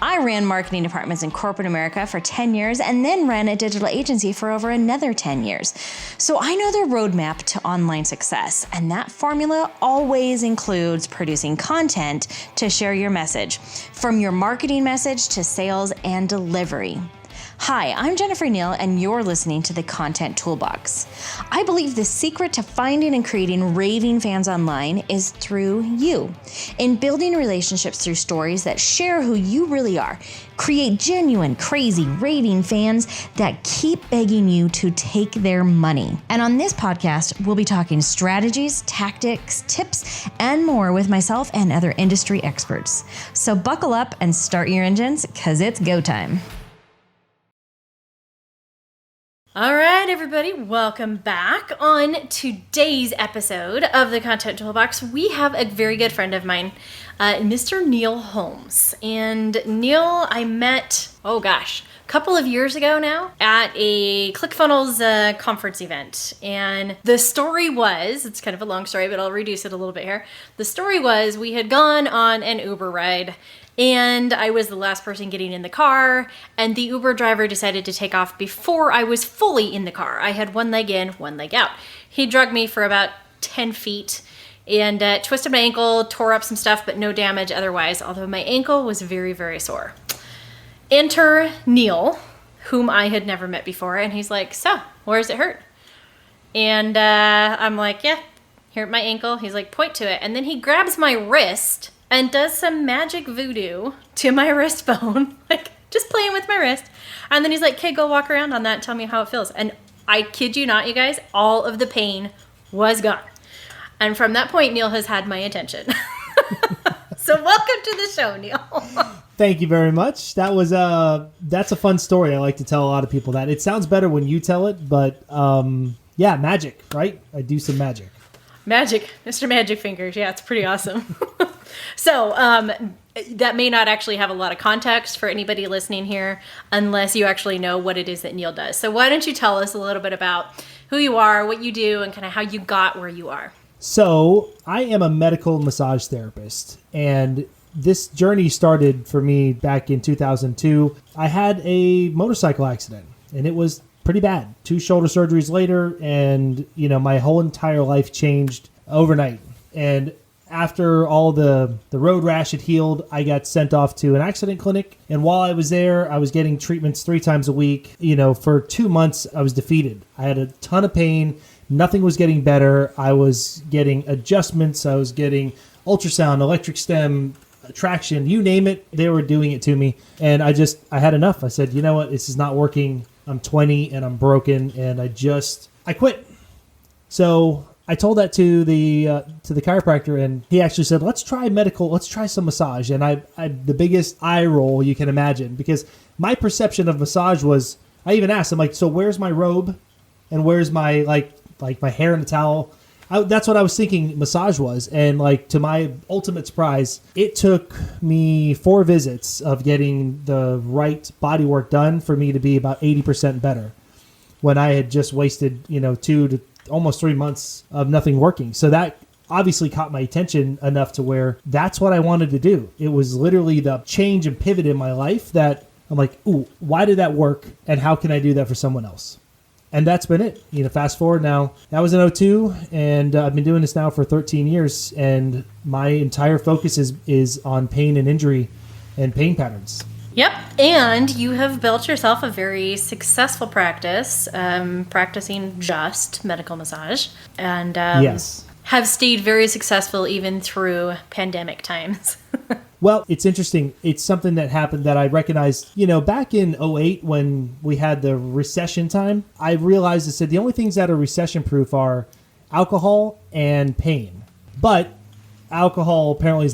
I ran marketing departments in corporate America for 10 years and then ran a digital agency for over another 10 years. So I know the roadmap to online success, and that formula always includes producing content to share your message, from your marketing message to sales and delivery. Hi, I'm Jennifer Neal, and you're listening to the Content Toolbox. I believe the secret to finding and creating raving fans online is through you. In building relationships through stories that share who you really are, create genuine, crazy, raving fans that keep begging you to take their money. And on this podcast, we'll be talking strategies, tactics, tips, and more with myself and other industry experts. So buckle up and start your engines, because it's go time. All right, everybody, welcome back. On today's episode of the Content Toolbox, we have a very good friend of mine, Mr. Neil Holmes. And Neil, I met, a couple of years ago now at a ClickFunnels conference event. And the story was, it's kind of a long story, but I'll reduce it a little bit here. The story was we had gone on an Uber ride, and I was the last person getting in the car, and the Uber driver decided to take off before I was fully in the car. I had one leg in, one leg out. He drugged me for about 10 feet and twisted my ankle, tore up some stuff, but no damage otherwise, although my ankle was very, very sore. Enter Neil, whom I had never met before, and he's like, "So, where does it hurt?" And I'm like, "Yeah, here at my ankle." He's like, "Point to it." And then he grabs my wrist and does some magic voodoo to my wrist bone, like just playing with my wrist. And then he's like, "Okay, go walk around on that and tell me how it feels." And I kid you not, you guys, all of the pain was gone. And from that point, Neil has had my attention. So welcome to the show, Neil. Thank you very much. that's a fun story. I like to tell a lot of people that. It sounds better when you tell it, but yeah, magic, right? I do some magic. Magic, Mr. Magic Fingers. Yeah, it's pretty awesome. So that may not actually have a lot of context for anybody listening here unless you actually know what it is that Neil does. So why don't you tell us a little bit about who you are, what you do, and kind of how you got where you are. So I am a medical massage therapist, and this journey started for me back in 2002. I had a motorcycle accident, and it was pretty bad. 2 shoulder surgeries later, and my whole entire life changed overnight. And after all the road rash had healed, I got sent off to an accident clinic. And while I was there, I was getting treatments 3 times a week. For 2 months, I was defeated. I had a ton of pain. Nothing was getting better. I was getting adjustments. I was getting ultrasound, electric stem, traction, you name it. They were doing it to me. And I had enough. I said, you know what? This is not working. I'm 20 and I'm broken. And I quit. So I told that to the chiropractor, and he actually said, let's try some massage. And I the biggest eye roll you can imagine, because my perception of massage was, I even asked him, like, so where's my robe and where's my like my hair in a towel? That's what I was thinking massage was. And to my ultimate surprise, it took me 4 visits of getting the right body work done for me to be about 80% better, when I had just wasted 2 to almost 3 months of nothing working. So that obviously caught my attention enough to where that's what I wanted to do. It was literally the change and pivot in my life that I'm like, ooh, why did that work? And how can I do that for someone else? And that's been it. Fast forward now, that was in 2002, and I've been doing this now for 13 years, and my entire focus is on pain and injury and pain patterns. Yep, and you have built yourself a very successful practice, practicing just medical massage, and yes, have stayed very successful even through pandemic times. Well, it's interesting. It's something that happened that I recognized, back in 2008 when we had the recession time. I realized, I said, the only things that are recession proof are alcohol and pain. But alcohol apparently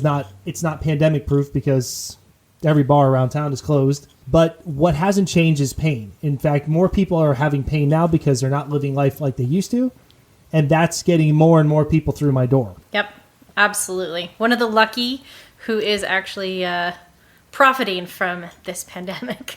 it's not pandemic proof, because every bar around town is closed. But what hasn't changed is pain. In fact, more people are having pain now because they're not living life like they used to. And that's getting more and more people through my door. Yep, absolutely. One of the lucky who is actually profiting from this pandemic.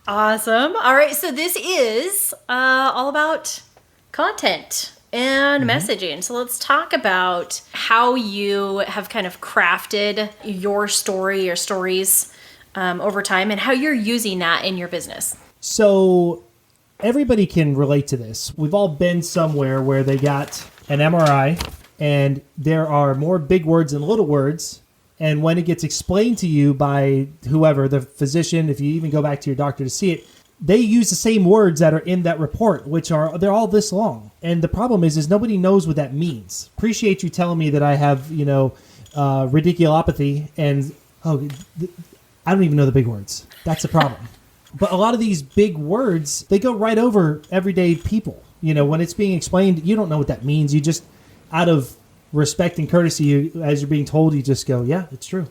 Awesome. All right, so this is all about content. and messaging. So let's talk about how you have kind of crafted your story or stories over time and how you're using that in your business. So everybody can relate to this. We've all been somewhere where they got an MRI and there are more big words than little words. And when it gets explained to you by whoever, the physician, if you even go back to your doctor to see it, they use the same words that are in that report, they're all this long. And the problem is nobody knows what that means. Appreciate you telling me that I have, radiculopathy and, I don't even know the big words. That's the problem. But a lot of these big words, they go right over everyday people. When it's being explained, you don't know what that means. You just, out of respect and courtesy, as you're being told, you just go, yeah, it's true.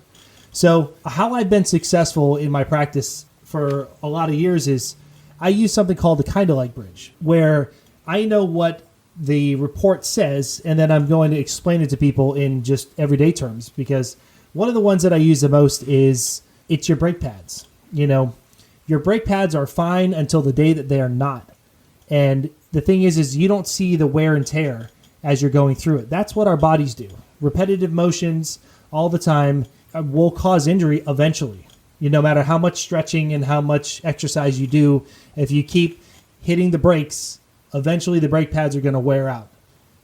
So how I've been successful in my practice for a lot of years is I use something called the kind of like bridge, where I know what the report says, and then I'm going to explain it to people in just everyday terms, because one of the ones that I use the most is it's your brake pads. Your brake pads are fine until the day that they are not. And the thing is you don't see the wear and tear as you're going through it. That's what our bodies do. Repetitive motions all the time will cause injury eventually. No matter how much stretching and how much exercise you do, if you keep hitting the brakes, eventually the brake pads are going to wear out.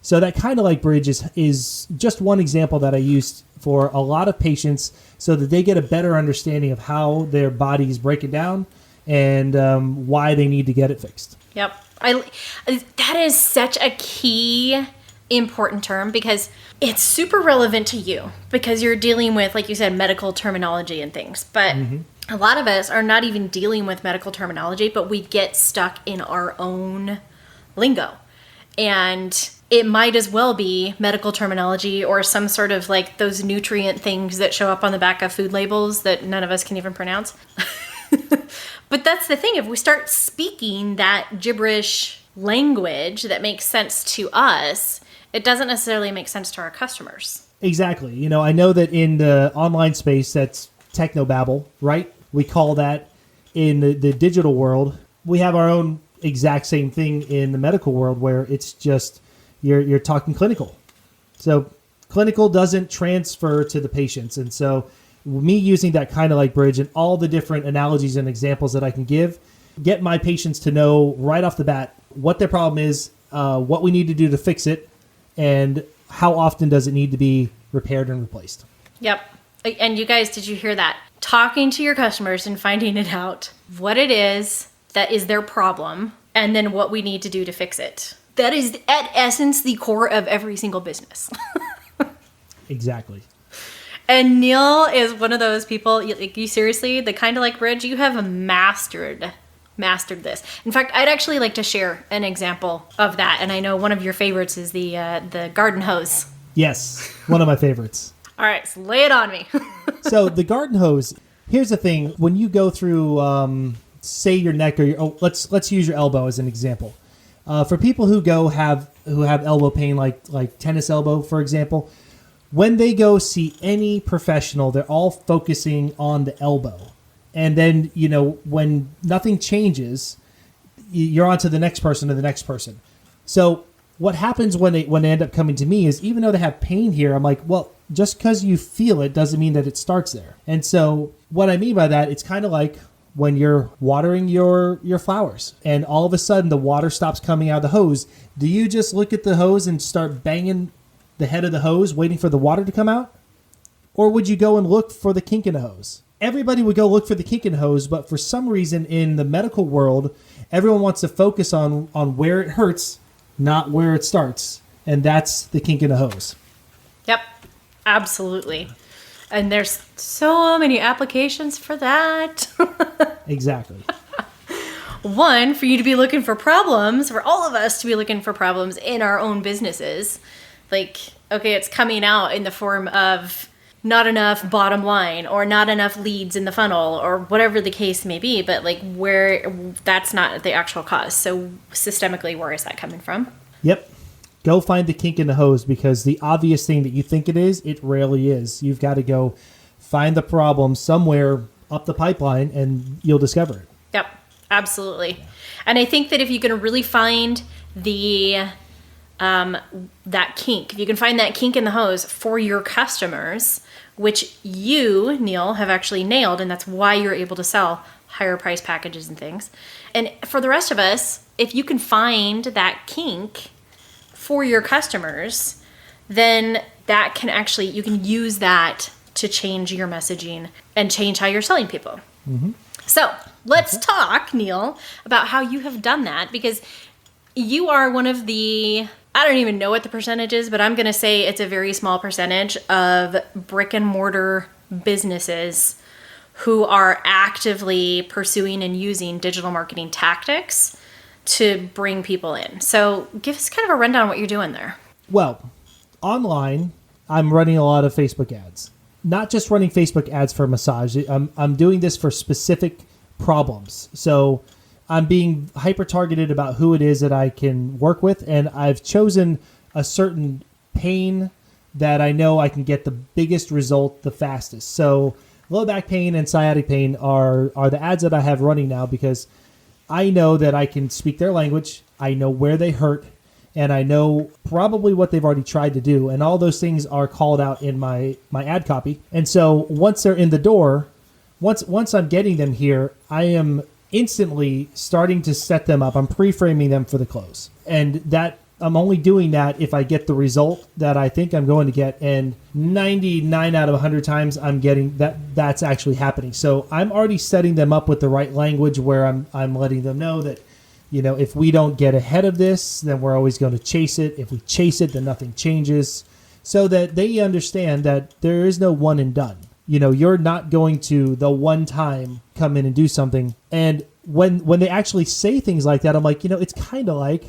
So that kind of like bridge is just one example that I used for a lot of patients so that they get a better understanding of how their body is breaking down and why they need to get it fixed. Yep. That is such a key important term because it's super relevant to you because you're dealing with, like you said, medical terminology and things. But a lot of us are not even dealing with medical terminology, but we get stuck in our own lingo. And it might as well be medical terminology or some sort of like those nutrient things that show up on the back of food labels that none of us can even pronounce. But that's the thing. If we start speaking that gibberish language that makes sense to us, it doesn't necessarily make sense to our customers. Exactly. I know that in the online space, that's technobabble, right? We call that in the digital world. We have our own exact same thing in the medical world where it's just you're talking clinical. So clinical doesn't transfer to the patients. And so me using that kind of like bridge and all the different analogies and examples that I can get my patients to know right off the bat what their problem is, what we need to do to fix it, and how often does it need to be repaired and replaced. Yep. And you guys, did you hear that? Talking to your customers and finding it out what it is that is their problem and then what we need to do to fix it. That is, at essence, the core of every single business. Exactly. And Neil is one of those people, like you seriously, the kind of like bridge, you have mastered this. In fact, I'd actually like to share an example of that. And I know one of your favorites is the garden hose. Yes, one of my favorites. All right, so lay it on me. So the garden hose, here's the thing. When you go through, say your neck or let's use your elbow as an example. For people who have elbow pain, like tennis elbow, for example, when they go see any professional, they're all focusing on the elbow. And then, when nothing changes, you're on to the next person or the next person. So what happens when they end up coming to me is even though they have pain here, I'm like, well, just because you feel it doesn't mean that it starts there. And so what I mean by that, it's kind of like when you're watering your flowers and all of a sudden the water stops coming out of the hose. Do you just look at the hose and start banging the head of the hose waiting for the water to come out? Or would you go and look for the kink in the hose? Everybody would go look for the kink in the hose, but for some reason in the medical world, everyone wants to focus on where it hurts, not where it starts. And that's the kink in the hose. Yep, absolutely. And there's so many applications for that. Exactly. One, for you to be looking for problems, for all of us to be looking for problems in our own businesses. Like, okay, it's coming out in the form of not enough bottom line or not enough leads in the funnel or whatever the case may be, but like where that's not the actual cause. So systemically, where is that coming from? Yep. Go find the kink in the hose because the obvious thing that you think it is, it rarely is. You've got to go find the problem somewhere up the pipeline and you'll discover it. Yep, absolutely. And I think that if you can really find the that kink, if you can find that kink in the hose for your customers, which you, Neil, have actually nailed, and that's why you're able to sell higher price packages and things. And for the rest of us, if you can find that kink for your customers, then that can actually, you can use that to change your messaging and change how you're selling people. Mm-hmm. So let's talk, Neil, about how you have done that, because you are one of the, I don't even know what the percentage is, but I'm going to say it's a very small percentage of brick and mortar businesses who are actively pursuing and using digital marketing tactics to bring people in. So give us kind of a rundown on what you're doing there. Well, online, I'm running a lot of Facebook ads. Not just running Facebook ads for massage. I'm doing this for specific problems. So I'm being hyper-targeted about who it is that I can work with, and I've chosen a certain pain that I know I can get the biggest result the fastest. So low back pain and sciatic pain are the ads that I have running now, because I know that I can speak their language, I know where they hurt, and I know probably what they've already tried to do, and all those things are called out in my ad copy. And so once they're in the door, once I'm getting them here, I am instantly starting to set them up. I'm pre-framing them for the close. And that I'm only doing that if I get the result that I think I'm going to get. And 99 out of 100 times I'm getting that's actually happening. So I'm already setting them up with the right language where I'm letting them know that, if we don't get ahead of this, then we're always going to chase it. If we chase it, then nothing changes. So that they understand that there is no one and done. You're not going to the one time come in and do something. And when they actually say things like that, I'm like, it's kind of like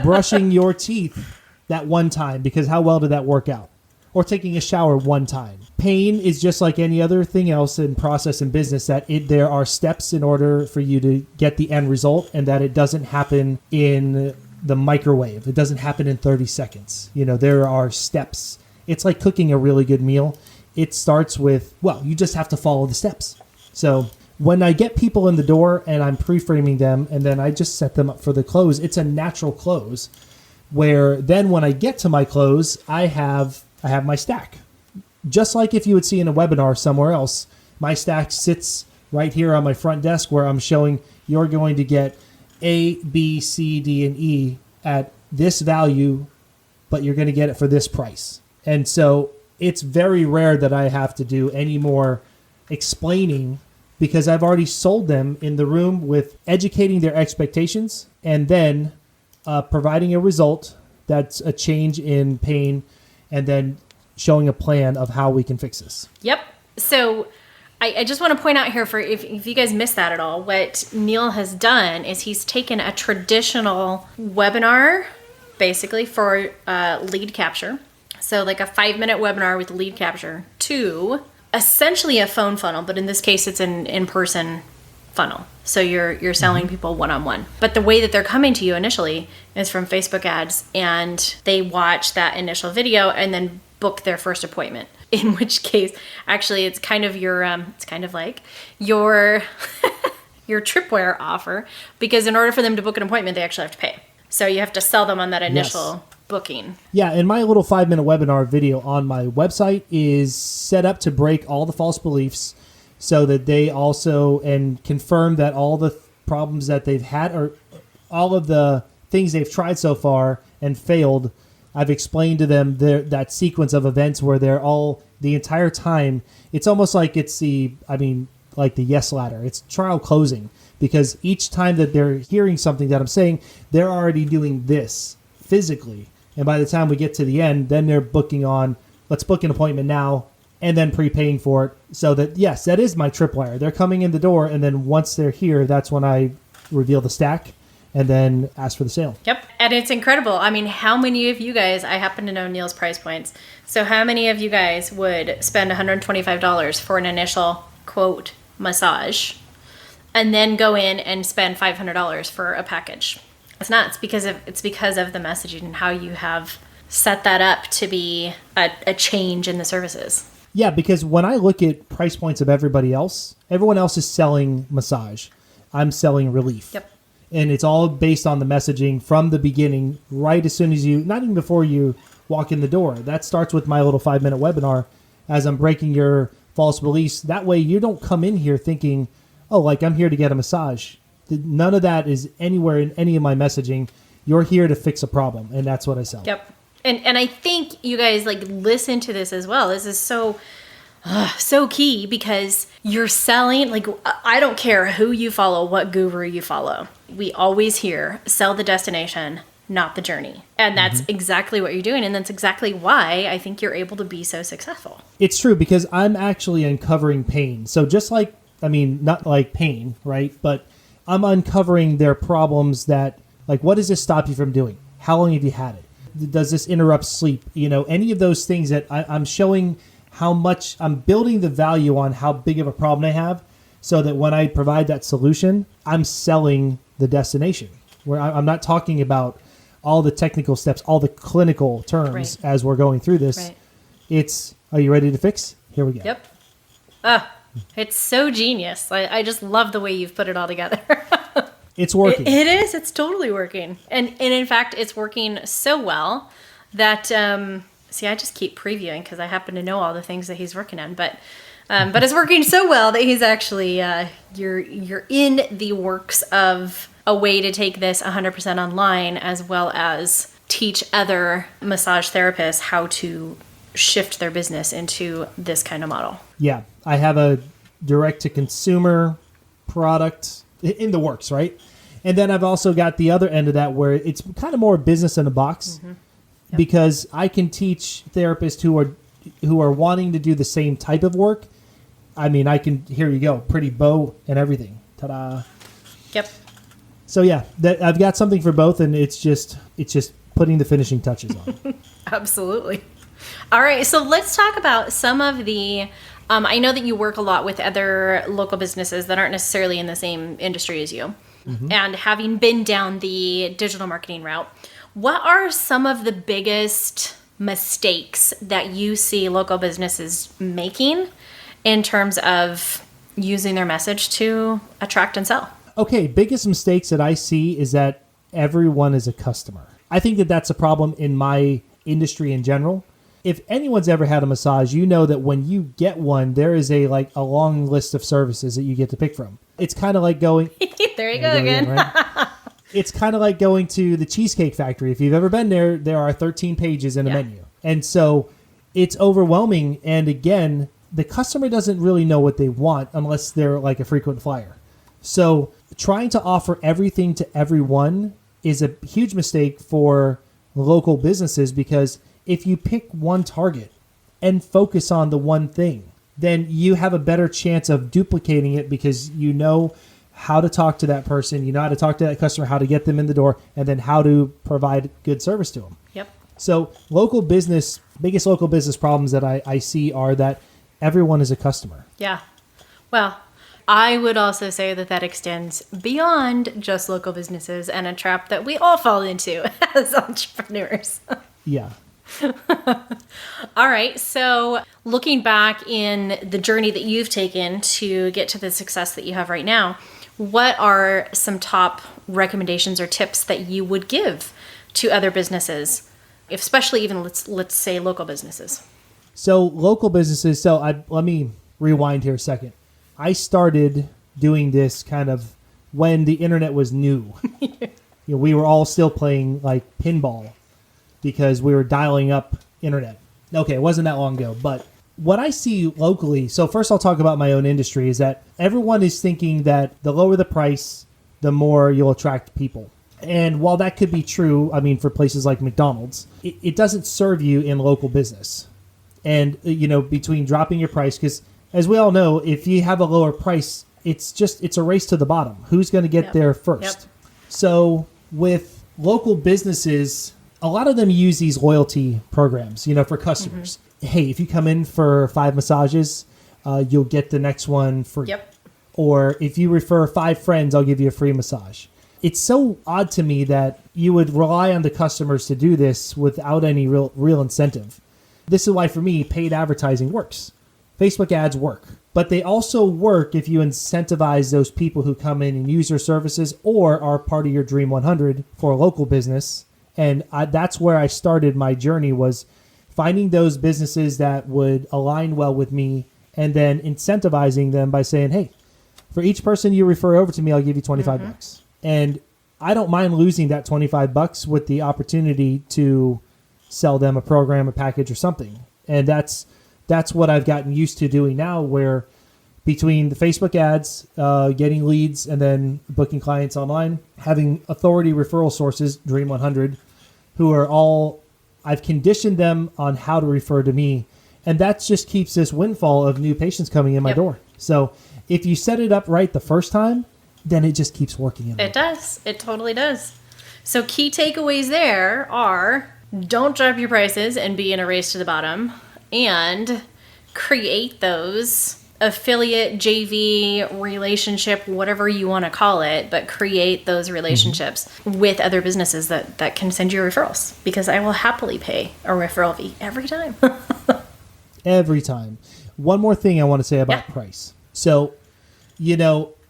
brushing your teeth that one time, because how well did that work out? Or taking a shower one time. Pain is just like any other thing else in process and business, that there are steps in order for you to get the end result, and that it doesn't happen in the microwave. It doesn't happen in 30 seconds. There are steps. It's like cooking a really good meal. It starts with, you just have to follow the steps. So when I get people in the door and I'm pre-framing them and then I just set them up for the close, it's a natural close, where then when I get to my close, I have my stack. Just like if you would see in a webinar somewhere else, my stack sits right here on my front desk, where I'm showing you're going to get A, B, C, D, and E at this value, but you're going to get it for this price. And so it's very rare that I have to do any more explaining, because I've already sold them in the room with educating their expectations and then providing a result that's a change in pain, and then showing a plan of how we can fix this. Yep. So I just want to point out here, for if you guys missed that at all, what Neil has done is he's taken a traditional webinar, basically, for lead capture. So like a 5-minute webinar with lead capture, to essentially a phone funnel, but in this case it's an in-person funnel. So you're selling people one-on-one. But the way that they're coming to you initially is from Facebook ads, and they watch that initial video and then book their first appointment. In which case, actually, it's kind of your your tripwire offer, because in order for them to book an appointment, they actually have to pay. So you have to sell them on that initial booking. Yeah, and my little 5-minute webinar video on my website is set up to break all the false beliefs, so that they also, and confirm that all the problems that they've had, or all of the things they've tried so far and failed, I've explained to them that sequence of events where they're all, the entire time, it's almost like it's like the yes ladder. It's trial closing, because each time that they're hearing something that I'm saying, they're already doing this physically. And by the time we get to the end, then they're booking on, let's book an appointment now, and then prepaying for it. So that, yes, that is my tripwire. They're coming in the door, and then once they're here, that's when I reveal the stack and then ask for the sale. Yep. And it's incredible. I mean, how many of you guys, I happen to know Neil's price points. So how many of you guys would spend $125 for an initial quote massage and then go in and spend $500 for a package? It's not. It's because of the messaging and how you have set that up to be a change in the services. Yeah, because when I look at price points of everyone else is selling massage. I'm selling relief. Yep. And it's all based on the messaging from the beginning, right as soon as you, not even before you walk in the door. That starts with my little 5-minute webinar as I'm breaking your false beliefs. That way you don't come in here thinking, oh, like I'm here to get a massage. None of that is anywhere in any of my messaging. You're here to fix a problem, and that's what I sell. Yep. And I think you guys like listen to this as well. This is so key because you're selling, like, I don't care who you follow, what guru you follow. We always hear sell the destination, not the journey. And that's exactly what you're doing. And that's exactly why I think you're able to be so successful. It's true because I'm actually uncovering pain. So just like, I mean, not like pain, right? But I'm uncovering their problems that, like, what does this stop you from doing? How long have you had it? Does this interrupt sleep? You know, any of those things that I'm showing how much I'm building the value on how big of a problem they have so that when I provide that solution, I'm selling the destination where I'm not talking about all the technical steps, all the clinical terms as we're going through this. Right. It's, are you ready to fix? Here we go. Yep. It's so genius. I just love the way you've put it all together. It's working. It is. It's totally working. And in fact, it's working so well that, see, I just keep previewing because I happen to know all the things that he's working on. But it's working so well that he's actually, you're in the works of a way to take this 100% online as well as teach other massage therapists how to shift their business into this kind of model. Yeah. I have a direct-to-consumer product in the works, right? And then I've also got the other end of that where it's kind of more business in a box because I can teach therapists who are wanting to do the same type of work. I mean, I can, here you go, pretty bow and everything. Ta-da. Yep. So yeah, I've got something for both, and it's just putting the finishing touches on. Absolutely. All right, so let's talk about some of the, I know that you work a lot with other local businesses that aren't necessarily in the same industry as you. And having been down the digital marketing route, what are some of the biggest mistakes that you see local businesses making in terms of using their message to attract and sell? Okay, biggest mistakes that I see is that everyone is a customer. I think that that's a problem in my industry in general. If anyone's ever had a massage, you know that when you get one, there is a long list of services that you get to pick from. It's kind of like going... There you go again. Right? It's kind of like going to the Cheesecake Factory. If you've ever been there, there are 13 pages in a menu. And so it's overwhelming. And again, the customer doesn't really know what they want unless they're like a frequent flyer. So trying to offer everything to everyone is a huge mistake for local businesses because if you pick one target and focus on the one thing, then you have a better chance of duplicating it because you know how to talk to that person, you know how to talk to that customer, how to get them in the door, and then how to provide good service to them. Yep. So biggest local business problems that I see are that everyone is a customer. Yeah. Well, I would also say that extends beyond just local businesses and a trap that we all fall into as entrepreneurs. Yeah. All right. So looking back in the journey that you've taken to get to the success that you have right now, what are some top recommendations or tips that you would give to other businesses, especially even let's say local businesses? So local businesses. Let me rewind here a second. I started doing this kind of when the internet was new. We were all still playing like pinball because we were dialing up internet. Okay, it wasn't that long ago, but what I see locally, so first I'll talk about my own industry, is that everyone is thinking that the lower the price, the more you'll attract people. And while that could be true, I mean, for places like McDonald's, it doesn't serve you in local business. And, between dropping your price, because as we all know, if you have a lower price, it's a race to the bottom. Who's going to get there first? Yep. So with local businesses, a lot of them use these loyalty programs, for customers. Hey, if you come in for 5 massages, you'll get the next one free. Yep. Or if you refer 5 friends, I'll give you a free massage. It's so odd to me that you would rely on the customers to do this without any real incentive. This is why, for me, paid advertising works. Facebook ads work, but they also work if you incentivize those people who come in and use your services or are part of your Dream 100 for a local business. And that's where I started my journey, was finding those businesses that would align well with me and then incentivizing them by saying, hey, for each person you refer over to me, I'll give you 25 bucks. And I don't mind losing that 25 bucks with the opportunity to sell them a program, a package, or something. And that's what I've gotten used to doing now, where between the Facebook ads, getting leads, and then booking clients online, having authority referral sources, Dream 100, who are all, I've conditioned them on how to refer to me. And that just keeps this windfall of new patients coming in my door. So if you set it up right the first time, then it just keeps working. It does. It totally does. So key takeaways there are: don't drop your prices and be in a race to the bottom, and create those affiliate, JV, relationship, whatever you want to call it, but create those relationships with other businesses that can send you referrals, because I will happily pay a referral fee every time. Every time. One more thing I want to say about price. So,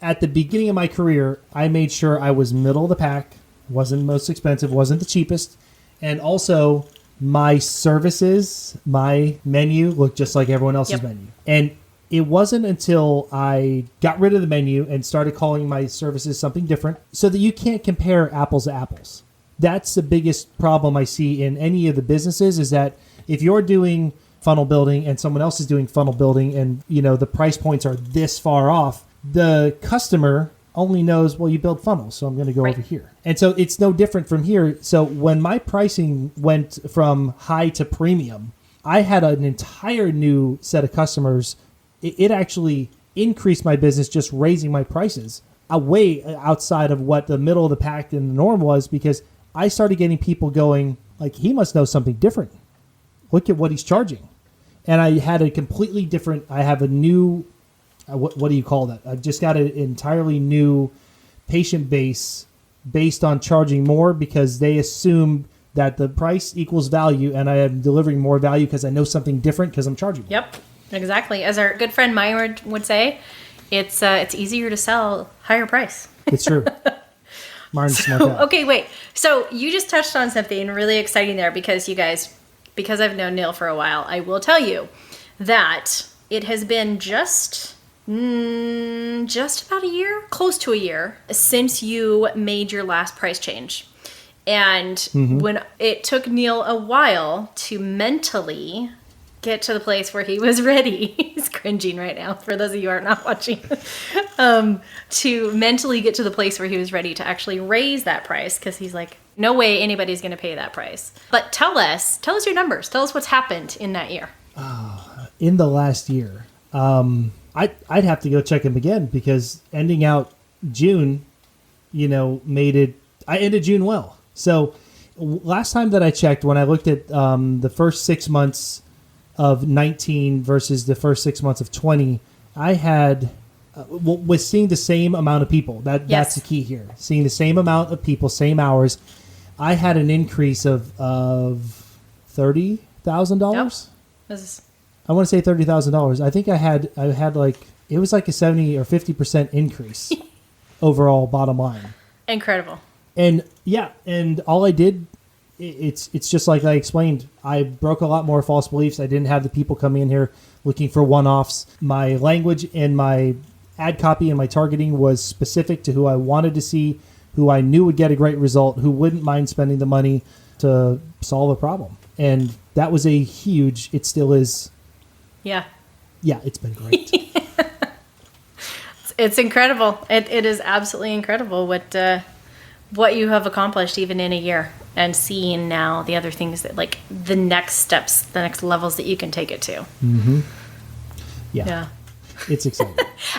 at the beginning of my career, I made sure I was middle of the pack, wasn't most expensive, wasn't the cheapest, and also my services, my menu looked just like everyone else's menu. And it wasn't until I got rid of the menu and started calling my services something different, so that you can't compare apples to apples. That's the biggest problem I see in any of the businesses, is that if you're doing funnel building and someone else is doing funnel building, and the price points are this far off, the customer only knows, well, you build funnels, so I'm going to go over here. And so it's no different from here. So when my pricing went from high to premium, I had an entire new set of customers. It actually increased my business just raising my prices way outside of what the middle of the pack and the norm was, because I started getting people going, like, he must know something different. Look at what he's charging. And I had a completely different, I have a new, what do you call that? I've just got an entirely new patient base based on charging more, because they assume that the price equals value, and I am delivering more value because I know something different because I'm charging more. Yep, exactly. As our good friend Myra would say, it's easier to sell higher price. It's true. Martin's smart out. Okay, wait. So you just touched on something really exciting there, because you guys, because I've known Neil for a while, I will tell you that it has been just about a year, close to a year, since you made your last price change. And when it took Neil a while to mentally get to the place where he was ready, he's cringing right now for those of you who are not watching, to mentally get to the place where he was ready to actually raise that price, because he's like, no way anybody's going to pay that price. But tell us your numbers. Tell us what's happened in that year. In the last year, I'd have to go check him again, because ending out June, I ended June well. So last time that I checked, when I looked at the first 6 months of 19 versus the first 6 months of 20, I had, was seeing the same amount of people. That's the key here. Seeing the same amount of people, same hours. I had an increase of $30,000. Yep. I want to say $30,000. I think I had like, it was like a 70 or 50% increase overall bottom line. Incredible. And and all I did, it's just like I explained. I broke a lot more false beliefs. I didn't have the people coming in here looking for one-offs. My language and my ad copy and my targeting was specific to who I wanted to see, who I knew would get a great result, who wouldn't mind spending the money to solve a problem. And that was a huge, it still is. Yeah, it's been great. It's incredible. It is absolutely incredible what you have accomplished even in a year, and seeing now the other things that, like, the next steps, the next levels that you can take it to. Yeah. It's exciting.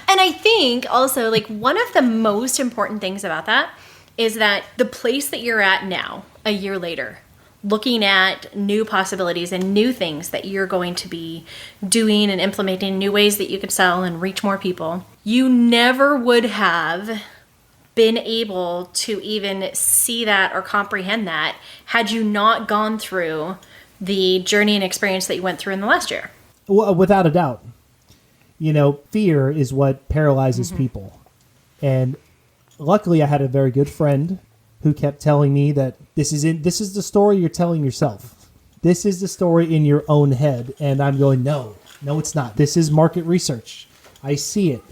And I think also, like, one of the most important things about that is that the place that you're at now, a year later, looking at new possibilities and new things that you're going to be doing and implementing, new ways that you could sell and reach more people, you never would have been able to even see that or comprehend that had you not gone through the journey and experience that you went through in the last year. Well, without a doubt. fear is what paralyzes people. And luckily I had a very good friend who kept telling me that this is the story you're telling yourself. This is the story in your own head. And I'm going, no, it's not. This is market research. I see it.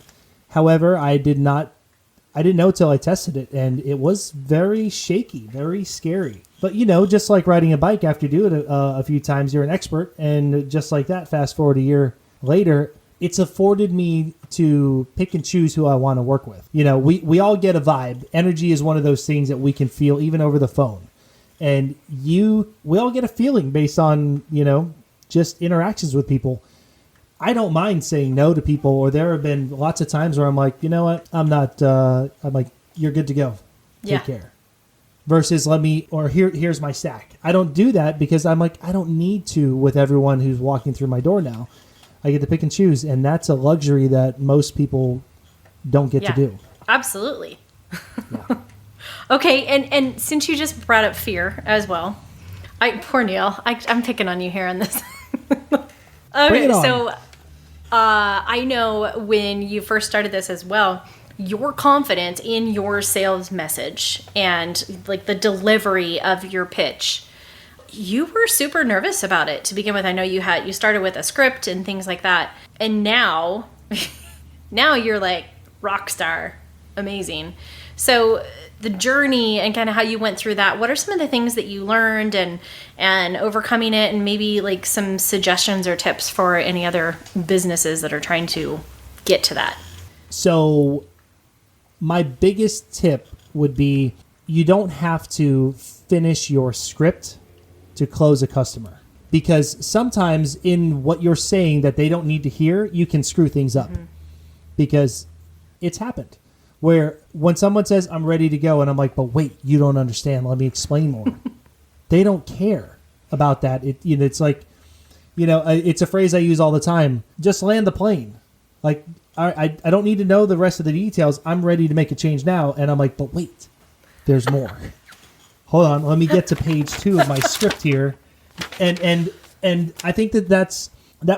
However, I didn't know till I tested it, and it was very shaky, very scary. But, just like riding a bike, after you do it a few times, you're an expert. And just like that, fast forward a year later, it's afforded me to pick and choose who I want to work with. We all get a vibe. Energy is one of those things that we can feel even over the phone. And we all get a feeling based on, just interactions with people. I don't mind saying no to people, or there have been lots of times where I'm like, you know what? I'm like, you're good to go. Take care. Versus here's my stack. I don't do that because I'm like, I don't need to with everyone who's walking through my door now. I get to pick and choose, and that's a luxury that most people don't get to do. Absolutely. Yeah. Okay, and since you just brought up fear as well, poor Neil, I'm picking on you here on this. Okay, so I know when you first started this as well, your confidence in your sales message and like the delivery of your pitch, you were super nervous about it to begin with. I know you started with a script and things like that, and now you're like rock star, amazing. So the journey and kind of how you went through that, what are some of the things that you learned and overcoming it, and maybe like some suggestions or tips for any other businesses that are trying to get to that? So my biggest tip would be you don't have to finish your script to close a customer, because sometimes in what you're saying that they don't need to hear, you can screw things up because it's happened. Where when someone says, I'm ready to go, and I'm like, but wait, you don't understand. Let me explain more. They don't care about that. It's like, it's a phrase I use all the time. Just land the plane. Like, I don't need to know the rest of the details. I'm ready to make a change now. And I'm like, but wait, there's more. Hold on. Let me get to page 2 of my script here. And I think that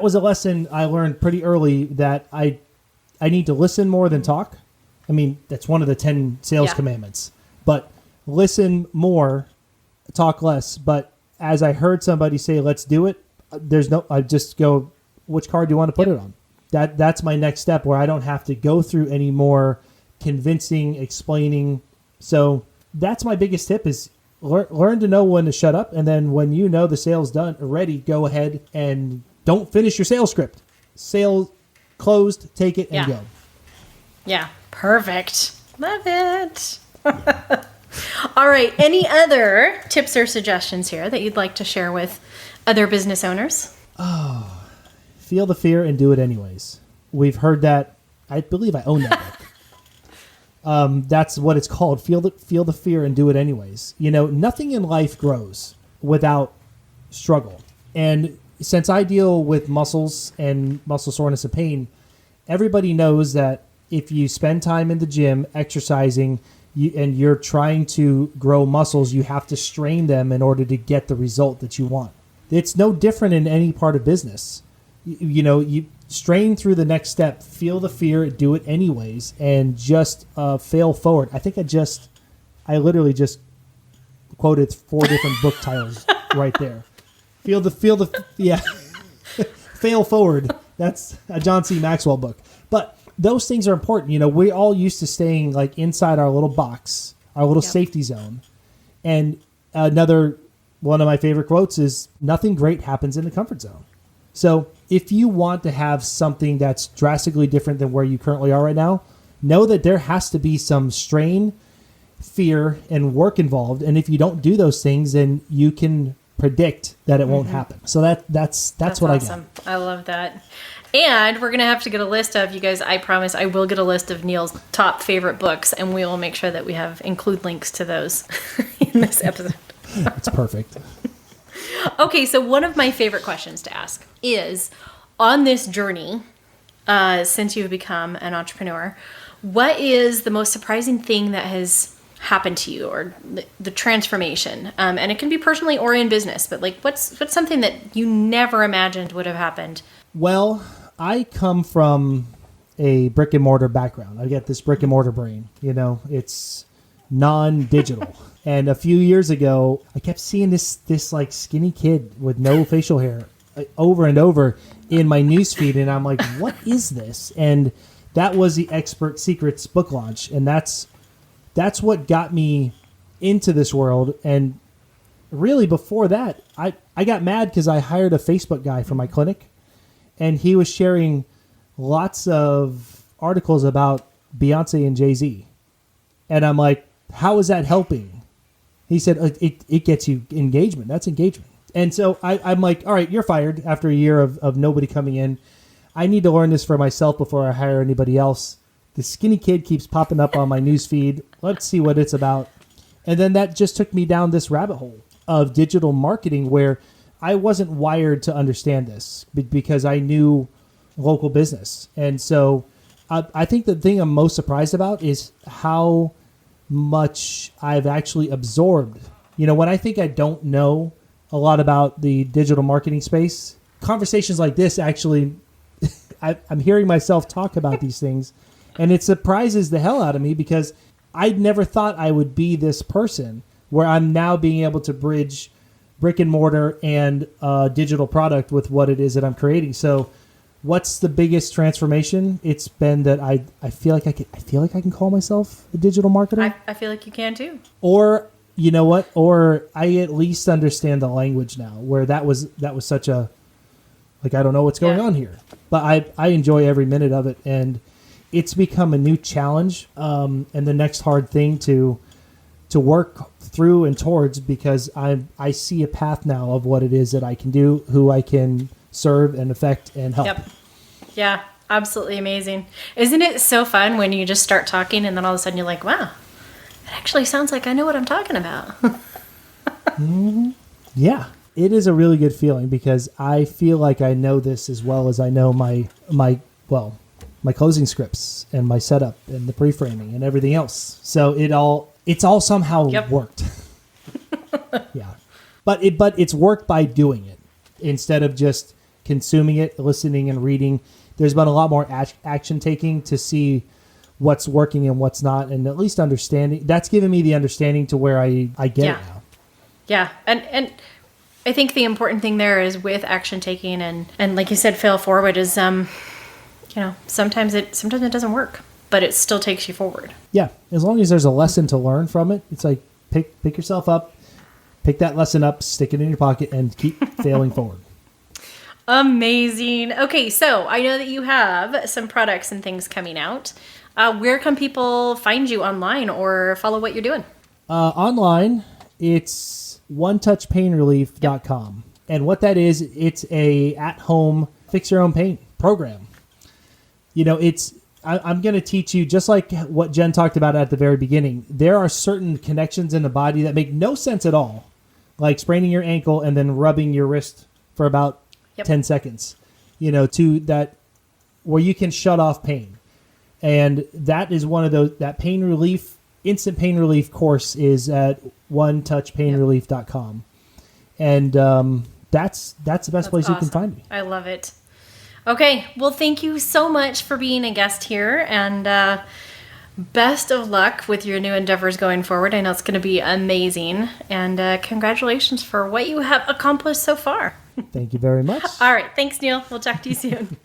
was a lesson I learned pretty early, that I need to listen more than talk. I mean, that's one of the 10 sales commandments. But listen more, talk less. But as I heard somebody say, let's do it, I just go, which card do you want to put it on? That's my next step, where I don't have to go through any more convincing, explaining. So that's my biggest tip, is learn to know when to shut up. And then when the sale's done, ready, go ahead and don't finish your sales script. Sale closed, take it and go. Yeah. Perfect. Love it. All right. Any other tips or suggestions here that you'd like to share with other business owners? Feel the fear and do it anyways. We've heard that. I believe I own that book. That's what it's called. Feel the fear and do it anyways. Nothing in life grows without struggle. And since I deal with muscles and muscle soreness and pain, everybody knows that if you spend time in the gym exercising and you're trying to grow muscles, you have to strain them in order to get the result that you want. It's no different in any part of business. You strain through the next step, feel the fear, do it anyways, and just fail forward. I think I literally just quoted 4 different book titles right there. Fail forward. That's a John C. Maxwell book. But those things are important. We're all used to staying like inside our little box, our little safety zone. And another one of my favorite quotes is, nothing great happens in the comfort zone. So if you want to have something that's drastically different than where you currently are right now, know that there has to be some strain, fear, and work involved. And if you don't do those things, then you can predict that it won't happen. So that's what awesome. I got. I love that. And we're going to have to get a list of, you guys, I promise I will get a list of Neil's top favorite books, and we will make sure that we include links to those in this episode. That's perfect. Okay, so one of my favorite questions to ask is, on this journey, since you've become an entrepreneur, what is the most surprising thing that has happened to you, or the transformation? And it can be personally or in business, but like what's something that you never imagined would have happened? Well, I come from a brick and mortar background. I get this brick and mortar brain. It's non-digital. And a few years ago, I kept seeing this like skinny kid with no facial hair over and over in my newsfeed, and I'm like, what is this? And that was the Expert Secrets book launch, and that's what got me into this world. And really before that, I got mad because I hired a Facebook guy for my clinic, and he was sharing lots of articles about Beyonce and Jay-Z. And I'm like, how is that helping? He said, it gets you engagement. That's engagement. And so I'm like, all right, you're fired after a year of nobody coming in. I need to learn this for myself before I hire anybody else. The skinny kid keeps popping up on my news feed. Let's see what it's about. And then that just took me down this rabbit hole of digital marketing where I wasn't wired to understand this because I knew local business. And so I think the thing I'm most surprised about is how much I've actually absorbed. When I think I don't know a lot about the digital marketing space, conversations like this actually, I'm hearing myself talk about these things, and it surprises the hell out of me because I never thought I would be this person where I'm now being able to bridge brick and mortar and digital product with what it is that I'm creating. So what's the biggest transformation? It's been that I feel like I can call myself a digital marketer. I feel like you can too. Or you know what? Or I at least understand the language now, where that was such a, like, I don't know what's going on here. But I enjoy every minute of it, and it's become a new challenge and the next hard thing to work through and towards, because I see a path now of what it is that I can do, who I can serve and affect and help. Yep. Yeah, absolutely amazing. Isn't it so fun when you just start talking and then all of a sudden you're like, wow, it actually sounds like I know what I'm talking about. Yeah, it is a really good feeling because I feel like I know this as well as I know my closing scripts and my setup and the pre-framing and everything else. So it's all somehow worked. Yeah. But it's worked by doing it instead of just consuming it, listening and reading. There's been a lot more action taking to see what's working and what's not, and at least understanding. That's given me the understanding to where I get it now. Yeah. And I think the important thing there is with action taking and like you said, fail forward is, sometimes it doesn't work, but it still takes you forward. Yeah. As long as there's a lesson to learn from it, it's like pick yourself up, pick that lesson up, stick it in your pocket, and keep failing forward. Amazing. Okay, so I know that you have some products and things coming out. Where can people find you online or follow what you're doing? Online, it's onetouchpainrelief.com. Yep. And what that is, it's a at-home fix-your-own paint program. I'm going to teach you, just like what Jen talked about at the very beginning, there are certain connections in the body that make no sense at all, like spraining your ankle and then rubbing your wrist for about 10 seconds, to that, where you can shut off pain. And that is one of those, that pain relief, instant pain relief course is at onetouchpainrelief.com. And that's the best place awesome. You can find me. I love it. Okay. Well, thank you so much for being a guest here, and best of luck with your new endeavors going forward. I know it's going to be amazing, and congratulations for what you have accomplished so far. Thank you very much. All right. Thanks, Neil. We'll talk to you soon.